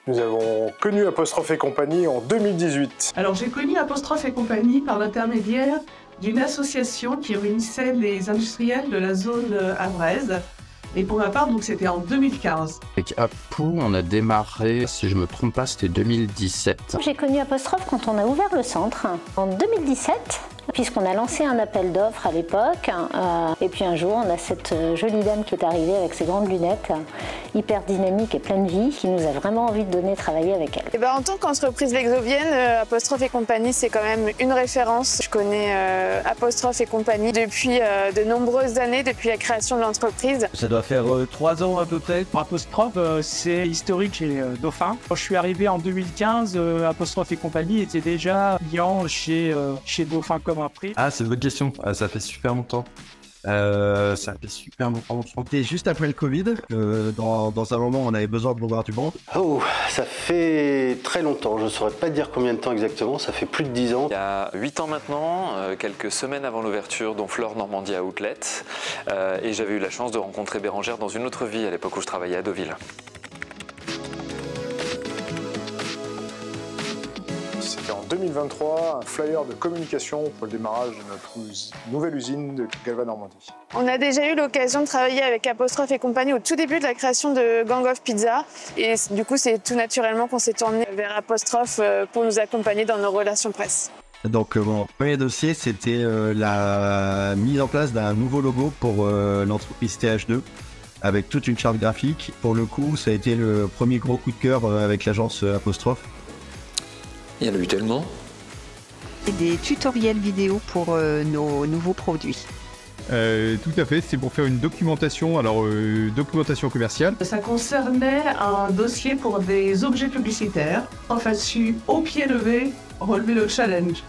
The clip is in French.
Nous avons connu Apostrophe et compagnie en 2018. Alors j'ai connu Apostrophe et compagnie par l'intermédiaire d'une association qui réunissait les industriels de la zone havraise. Et pour ma part, donc c'était en 2015. Avec Apou, on a démarré, si je me trompe pas, c'était 2017. J'ai connu Apostrophe quand on a ouvert le centre, en 2017, puisqu'on a lancé un appel d'offres à l'époque. Et puis un jour, on a cette jolie dame qui est arrivée avec ses grandes lunettes, hyper dynamique et pleine de vie, qui nous a vraiment envie de travailler avec elle. Et en tant qu'entreprise vexovienne, Apostrophe et compagnie, c'est quand même une référence. Je connais Apostrophe et compagnie depuis de nombreuses années, depuis la création de l'entreprise. Ça doit faire 3 ans à peu près. Pour Apostrophe, c'est historique chez Dauphin. Quand je suis arrivé en 2015, Apostrophe et compagnie était déjà client chez Dauphin comme un prix. Ah, c'est une bonne question. Ça fait super longtemps. Ça fait super longtemps. C'était juste après le Covid. Dans un moment, on avait besoin de voir du monde. Oh, ça fait très longtemps. Je ne saurais pas dire combien de temps exactement. Ça fait plus de 10 ans. Il y a 8 ans maintenant, quelques semaines avant l'ouverture d'Honfleur Normandie à Outlet. Et j'avais eu la chance de rencontrer Bérengère dans une autre vie à l'époque où je travaillais à Deauville. C'était en 2023, un flyer de communication pour le démarrage de notre nouvelle usine de Galva Normandie. On a déjà eu l'occasion de travailler avec Apostrophe et compagnie au tout début de la création de Gang of Pizza. Et du coup, c'est tout naturellement qu'on s'est tourné vers Apostrophe pour nous accompagner dans nos relations presse. Donc mon premier dossier, c'était la mise en place d'un nouveau logo pour l'entreprise TH2, avec toute une charte graphique. Pour le coup, ça a été le premier gros coup de cœur avec l'agence Apostrophe. Il y en a eu tellement. Et des tutoriels vidéo pour nos nouveaux produits. Tout à fait, c'est pour faire une documentation, documentation commerciale. Ça concernait un dossier pour des objets publicitaires. Enfin, su au pied levé, relever le challenge.